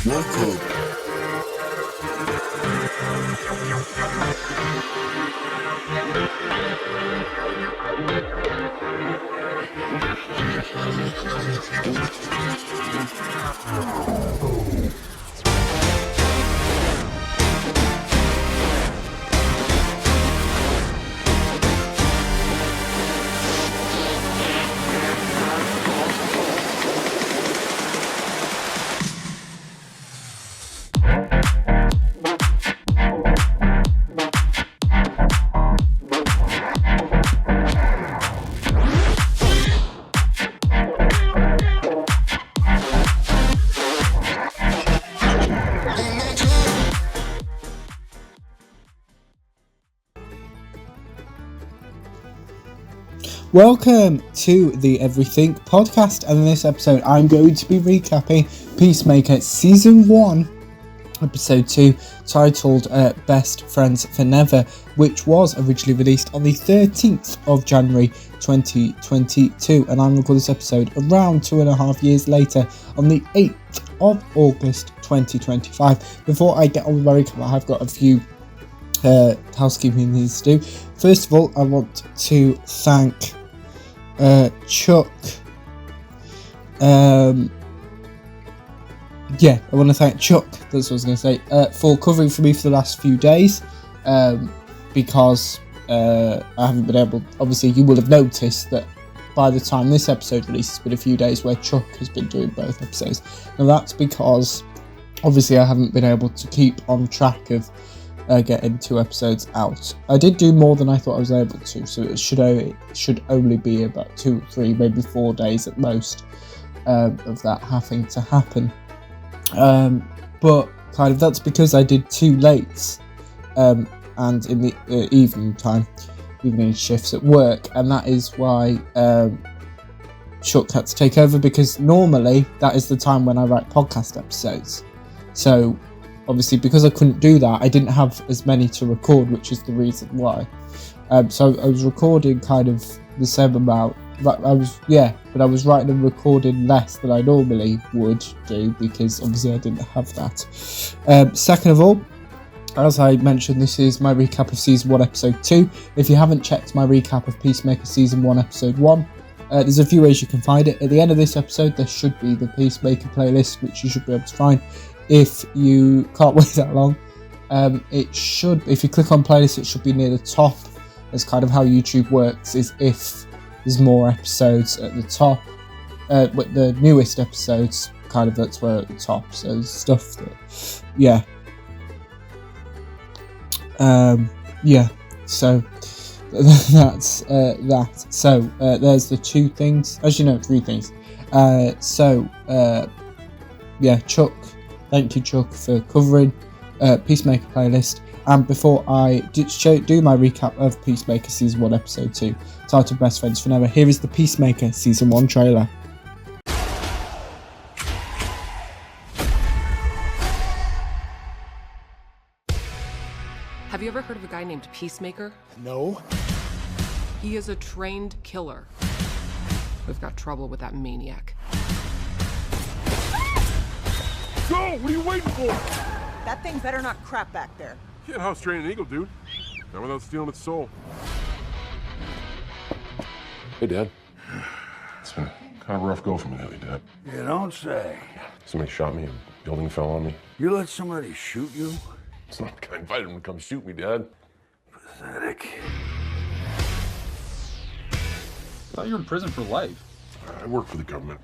Welcome. Welcome to the Everything podcast, and in this episode I'm going to be recapping Peacemaker Season 1, Episode 2, titled Best Friends for Never, which was originally released on the 13th of January 2022, and I'm recording this episode around 2.5 years later on the 8th of August 2025. Before I get on with my recap, I've got a few housekeeping things to do. First of all, I want to thank Chuck. I want to thank Chuck, that's what I was going to say, for covering for me for the last few days, because I haven't been able, obviously you will have noticed that by the time this episode releases, it's been a few days where Chuck has been doing both episodes. Now that's because obviously I haven't been able to keep on track of getting 2 episodes out. I did do more than I thought I was able to, so it should only be about 2, 3, maybe 4 days at most of that having to happen. But kind of that's because I did 2 lates and in the evening shifts at work, and that is why Chuck had to take over, because normally that is the time when I write podcast episodes. So obviously, because I couldn't do that, I didn't have as many to record, which is the reason why. So I was recording kind of the same amount, but I was writing and recording less than I normally would do, because obviously I didn't have that. Second of all, as I mentioned, this is my recap of Season 1, Episode 2. If you haven't checked my recap of Peacemaker Season 1, Episode 1, there's a few ways you can find it. At the end of this episode, there should be the Peacemaker playlist, which you should be able to find. If you can't wait that long, it should, if you click on playlist, it should be near the top. That's kind of how YouTube works, is if there's more episodes at the top, but the newest episodes, kind of that's where at the top, so there's stuff that, so that's that. So there's the 2 things, as you know, 3 things. Chuck, thank you, Chuck, for covering Peacemaker playlist. And before I do my recap of Peacemaker Season 1, Episode 2, titled Best Friends for Never, here is the Peacemaker Season 1 trailer. Have you ever heard of a guy named Peacemaker? No. He is a trained killer. We've got trouble with that maniac. Go! What are you waiting for? That thing better not crap back there. Can't house train an eagle, dude. Not without stealing its soul. Hey, Dad. It's been kind of a rough go for me lately, Dad. You don't say. Somebody shot me, a building fell on me. You let somebody shoot you? It's not like I invited him to come shoot me, Dad. Pathetic. I thought you were in prison for life. I work for the government.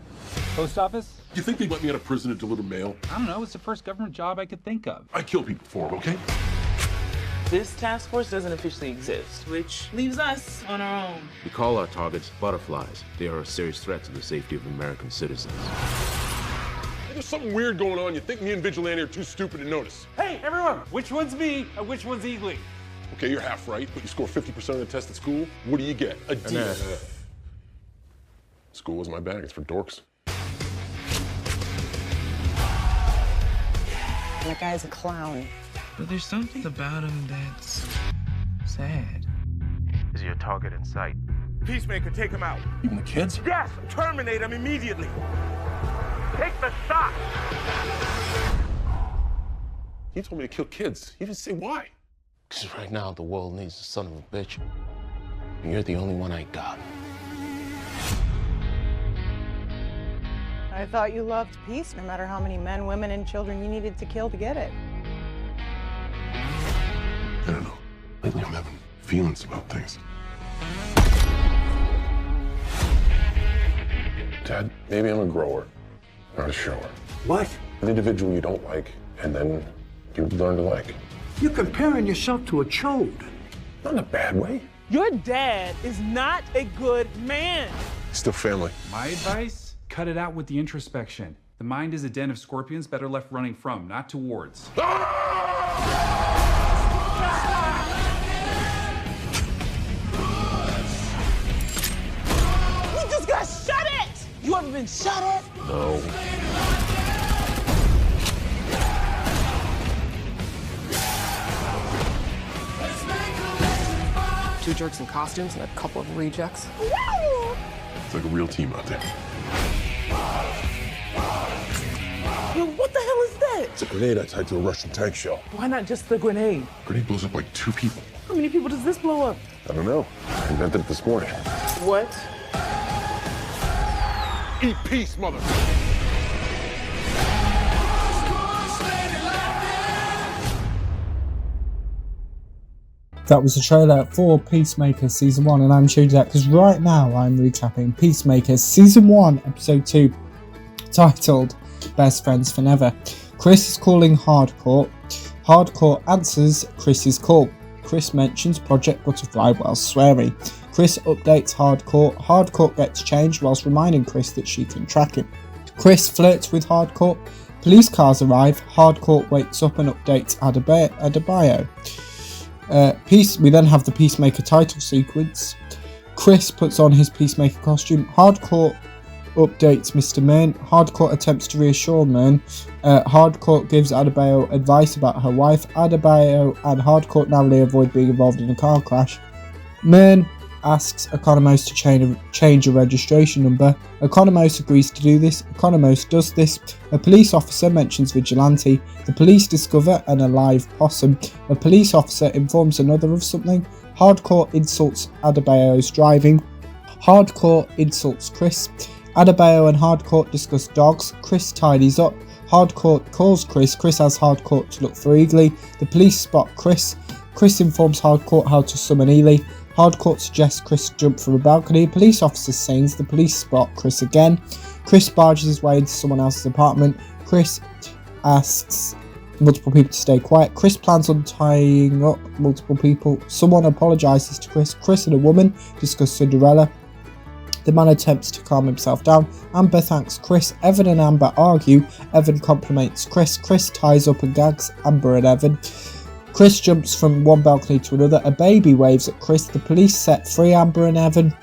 Post office? Do you think they'd let me out of prison to deliver mail? I don't know. It's the first government job I could think of. I kill people for them, okay? This task force doesn't officially exist, which leaves us on our own. We call our targets butterflies. They are a serious threat to the safety of American citizens. There's something weird going on. You think me and Vigilante are too stupid to notice. Hey, everyone, which one's me and which one's Eagly? Okay, you're half right, but you score 50% of the test at school. What do you get? A D. School was my bag. It's for dorks. That guy's a clown. But there's something about him that's sad. Is your target in sight? Peacemaker, take him out. Even the kids? Yes, terminate him immediately. Take the shot. He told me to kill kids. He didn't say why. Because right now the world needs a son of a bitch. And you're the only one I got. I thought you loved peace, no matter how many men, women, and children you needed to kill to get it. I don't know. Lately I'm having feelings about things. Dad, maybe I'm a grower, not a shower. What? An individual you don't like, and then you learn to like. You're comparing yourself to a chode. Not in a bad way. Your dad is not a good man. Still family. My advice? Cut it out with the introspection. The mind is a den of scorpions better left running from, not towards. You just got shot at! You ever been shot at? No. Two jerks in costumes and a couple of rejects. It's like a real team out there. Yo, what the hell is that? It's a grenade I tied to a Russian tank shell. Why not just the grenade? Grenade blows up like 2 people. How many people does this blow up? I don't know. I invented it this morning. What? Eat peace, mother! That was the trailer for Peacemaker Season 1, and I'm showing you that because right now I'm recapping Peacemaker Season 1, Episode 2, titled Best Friends for Never. Chris is calling Hardcore. Hardcore answers Chris's call. Chris mentions Project Butterfly while swearing. Chris updates Hardcore. Hardcore gets changed whilst reminding Chris that she can track him. Chris flirts with Hardcore. Police cars arrive. Hardcore wakes up and updates Adebayo. We then have the Peacemaker title sequence. Chris puts on his Peacemaker costume. Hardcore updates Mr. Mern. Hardcore attempts to reassure Mern. Hardcore gives Adebayo advice about her wife. Adebayo and Hardcore narrowly avoid being involved in a car crash. Mern asks Economos to change a registration number. Economos agrees to do this. Economos does this. A police officer mentions Vigilante. The police discover an alive possum. A police officer informs another of something. Hardcore insults Adebayo's driving. Hardcore insults Chris. Adebayo and Hardcore discuss dogs. Chris tidies up. Hardcore calls Chris. Chris asks Hardcore to look for Ely. The police spot Chris. Chris informs Hardcore how to summon Ely. Hardcore suggests Chris jump from a balcony. A police officer sings. The police spot Chris again. Chris barges his way into someone else's apartment. Chris asks multiple people to stay quiet. Chris plans on tying up multiple people. Someone apologises to Chris. Chris and a woman discuss Cinderella. The man attempts to calm himself down. Amber thanks Chris. Evan and Amber argue. Evan compliments Chris. Chris ties up and gags Amber and Evan. Chris jumps from one balcony to another. A baby waves at Chris. The police set free Amber and Evan.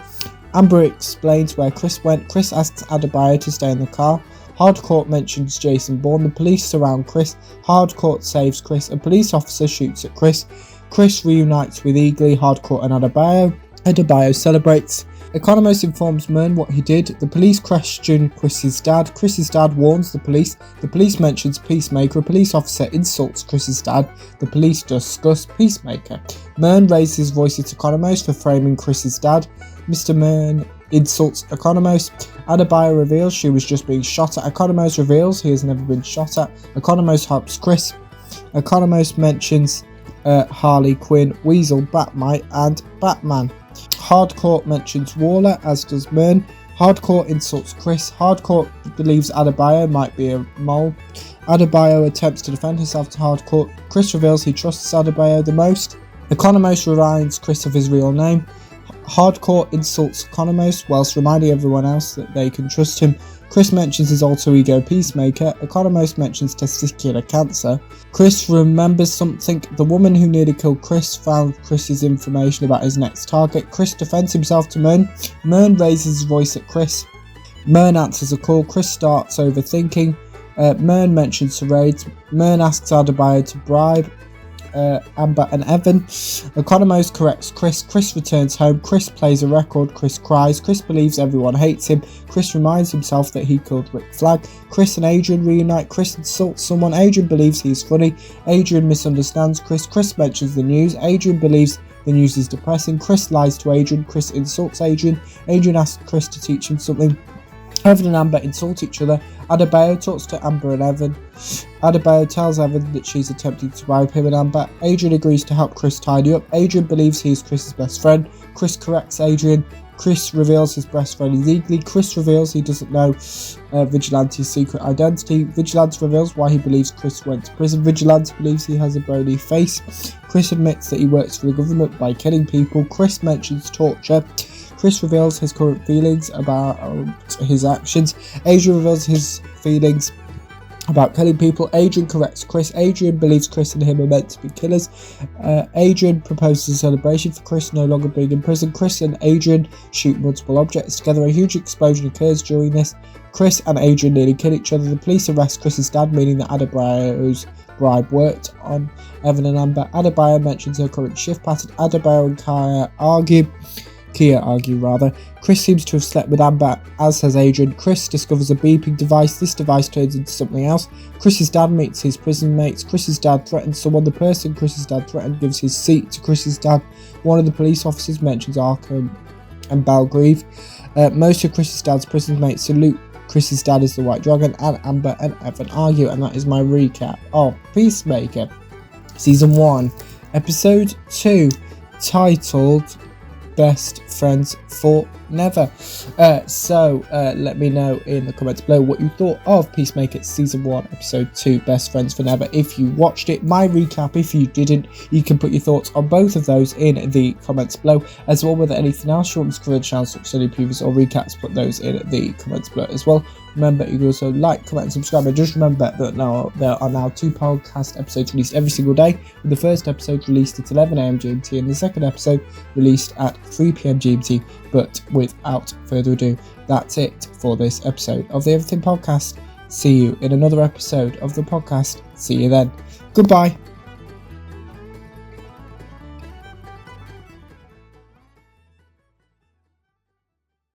Amber explains where Chris went. Chris asks Adebayo to stay in the car. Hardcore mentions Jason Bourne. The police surround Chris. Hardcore saves Chris. A police officer shoots at Chris. Chris reunites with Eagly, Hardcore and Adebayo. Adebayo celebrates. Economos informs Mern what he did. The police question Chris's dad. Chris's dad warns the police. The police mentions Peacemaker. A police officer insults Chris's dad. The police discuss Peacemaker. Mern raises his voice at Economos for framing Chris's dad. Mr. Mern insults Economos. Adebayo reveals she was just being shot at. Economos reveals he has never been shot at. Economos helps Chris. Economos mentions Harley Quinn, Weasel, Batmite and Batman. Hardcore mentions Waller, as does Mern. Hardcore insults Chris. Hardcore believes Adebayo might be a mole. Adebayo attempts to defend herself to Hardcore. Chris reveals he trusts Adebayo the most. Economos reminds Chris of his real name. Hardcore insults Economos whilst reminding everyone else that they can trust him. Chris mentions his alter ego Peacemaker. Economos mentions testicular cancer. Chris remembers something. The woman who nearly killed Chris found Chris's information about his next target. Chris defends himself to Mern. Mern raises his voice at Chris. Mern answers a call. Chris starts overthinking. Mern mentions the raids. Mern asks Adebayo to bribe. Amber and Evan. Economos corrects Chris. Chris returns home. Chris plays a record. Chris cries. Chris believes everyone hates him. Chris reminds himself that he killed Rick Flag. Chris and Adrian reunite. Chris insults someone. Adrian believes he's funny. Adrian misunderstands Chris. Chris mentions the news. Adrian believes the news is depressing. Chris lies to Adrian. Chris insults Adrian. Adrian asks Chris to teach him something. Evan and Amber insult each other. Adebayo talks to Amber and Evan. Adebayo tells Evan that she's attempting to bribe him and Amber. Adrian agrees to help Chris tidy up. Adrian believes he is Chris's best friend. Chris corrects Adrian. Chris reveals his best friend is Eagly. Chris reveals he doesn't know Vigilante's secret identity. Vigilante reveals why he believes Chris went to prison. Vigilante believes he has a bony face. Chris admits that he works for the government by killing people. Chris mentions torture. Chris reveals his current feelings about his actions. Adrian reveals his feelings about killing people. Adrian corrects Chris. Adrian believes Chris and him are meant to be killers. Adrian proposes a celebration for Chris no longer being in prison. Chris and Adrian shoot multiple objects together. A huge explosion occurs during this. Chris and Adrian nearly kill each other. The police arrest Chris's dad, meaning that Adebayo's bribe worked on Evan and Amber. Adebayo mentions her current shift pattern. Adebayo and Kia argue. Chris seems to have slept with Amber, as has Adrian. Chris discovers a beeping device. This device turns into something else. Chris's dad meets his prison mates. Chris's dad threatens someone. The person Chris's dad threatened gives his seat to Chris's dad. One of the police officers mentions Arkham and Belgrave. Most of Chris's dad's prison mates salute Chris's dad as the White Dragon, and Amber and Evan argue. And that is my recap of Peacemaker Season 1, Episode 2, titled Best Friends for Never. Let me know in the comments below what you thought of Peacemaker Season 1 Episode 2 Best Friends for Never. If you watched it, my recap. If you didn't, you can put your thoughts on both of those in the comments below, as well. Whether anything else you want to cover the channel, such as any previews or recaps, put those in the comments below as well. Remember, you can also like, comment and subscribe, and just remember that there are now 2 podcast episodes released every single day, with the first episode released at 11 AM GMT and the second episode released at 3 PM GMT. But without further ado, that's it for this episode of the Everything Podcast. See you in another episode of the podcast. See you then. Goodbye.